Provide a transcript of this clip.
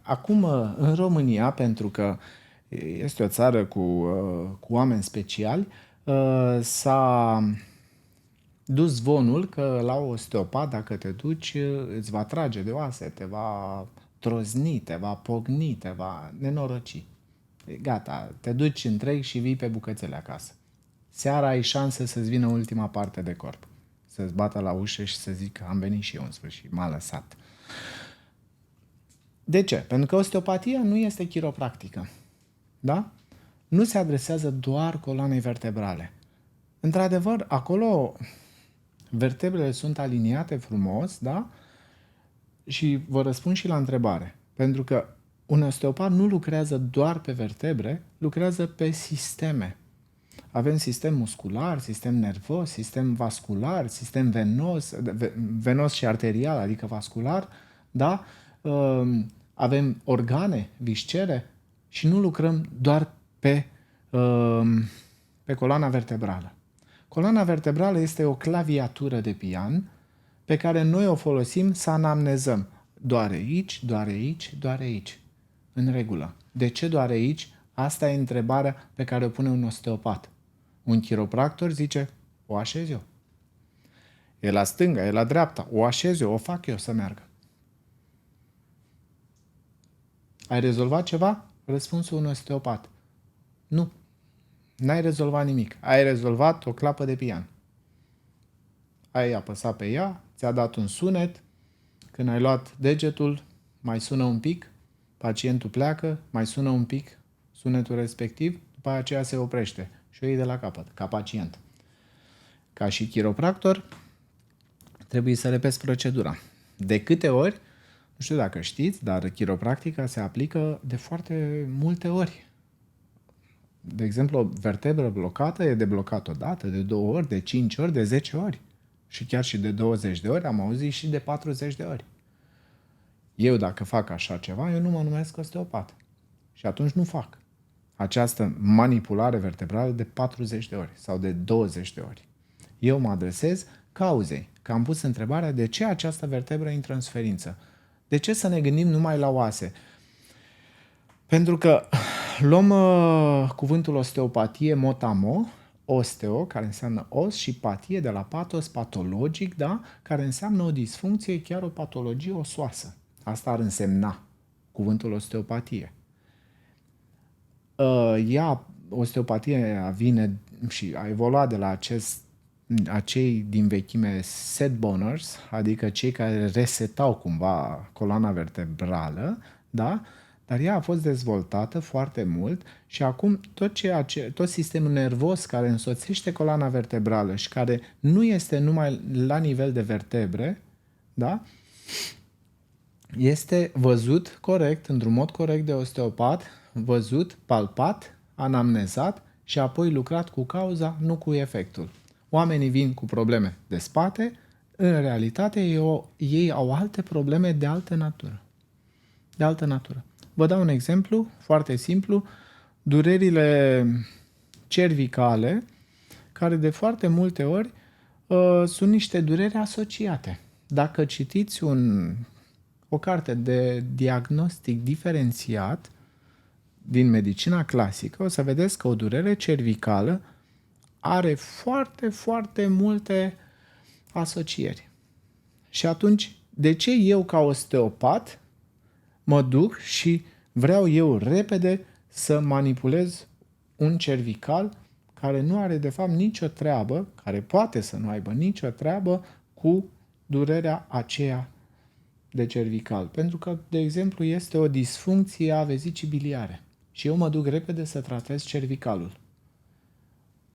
Acum, în România, pentru că este o țară cu oameni speciali, s-a dus zvonul că la osteopat, dacă te duci, îți va trage de oase, te va trozni, te va pogni, te va nenoroci. Gata, te duci întreg și vii pe bucățele acasă. Seara ai șanse să-ți vină ultima parte de corp. Să-ți bată la ușă și să zică, am venit și eu în sfârșit, m-a lăsat. De ce? Pentru că osteopatia nu este chiropractică. Da? Nu se adresează doar coloanei vertebrale. Într-adevăr, acolo vertebrele sunt aliniate frumos, da? Și vă răspund și la întrebare. Pentru că un osteopat nu lucrează doar pe vertebre, lucrează pe sisteme. Avem sistem muscular, sistem nervos, sistem vascular, sistem venos și arterial, adică vascular, da? Avem organe, viscere și nu lucrăm doar pe coloana vertebrală. Coloana vertebrală este o claviatură de pian pe care noi o folosim să anamnezăm. Doare aici, doare aici, doare aici. În regulă. De ce doare aici? Asta e întrebarea pe care o pune un osteopat. Un chiropractor zice, o așez eu. E la stânga, e la dreapta, o așez eu, o fac eu să meargă. Ai rezolvat ceva? Răspunsul unui osteopat. Nu. N-ai rezolvat nimic. Ai rezolvat o clapă de pian. Ai apăsat pe ea, ți-a dat un sunet, când ai luat degetul, mai sună un pic, pacientul pleacă, mai sună un pic sunetul respectiv, după aceea se oprește și o iei de la capăt, ca pacient. Ca și chiropractor, trebuie să repezi procedura. De câte ori, nu știu dacă știți, dar chiropractica se aplică de foarte multe ori. De exemplu, o vertebră blocată e de blocat o dată, de 2 ori, de 5 ori, de 10 ori. Și chiar și de 20 de ori, am auzit și de 40 de ori. Eu, dacă fac așa ceva, eu nu mă numesc osteopat. Și atunci nu fac această manipulare vertebrală de 40 de ori sau de 20 de ori. Eu mă adresez cauzei, că am pus întrebarea de ce această vertebră intră în suferință. De ce să ne gândim numai la oase? Pentru că luăm cuvântul osteopatie mot-a-mot, osteo, care înseamnă os, și patie de la patos, patologic, da? Care înseamnă o disfuncție, chiar o patologie osoasă. Asta ar însemna cuvântul osteopatie. Osteopatia vine și a evoluat de la acei din vechime set boners, adică cei care resetau cumva coloana vertebrală, da? Dar ea a fost dezvoltată foarte mult și acum tot sistemul nervos care însoțește coloana vertebrală și care nu este numai la nivel de vertebre, da? Este văzut corect, într-un mod corect de osteopat, văzut, palpat, anamnezat și apoi lucrat cu cauza, nu cu efectul. Oamenii vin cu probleme de spate, în realitate ei au alte probleme de altă natură. De altă natură. Vă dau un exemplu foarte simplu, durerile cervicale, care de foarte multe ori sunt niște dureri asociate. Dacă citiți o carte de diagnostic diferențiat din medicina clasică, o să vedeți că o durere cervicală are foarte, foarte multe asocieri. Și atunci, de ce eu ca osteopat mă duc și vreau eu repede să manipulez un cervical care nu are de fapt nicio treabă, care poate să nu aibă nicio treabă cu durerea aceea de cervical? Pentru că, de exemplu, este o disfuncție a vezicii biliare și eu mă duc repede să tratez cervicalul.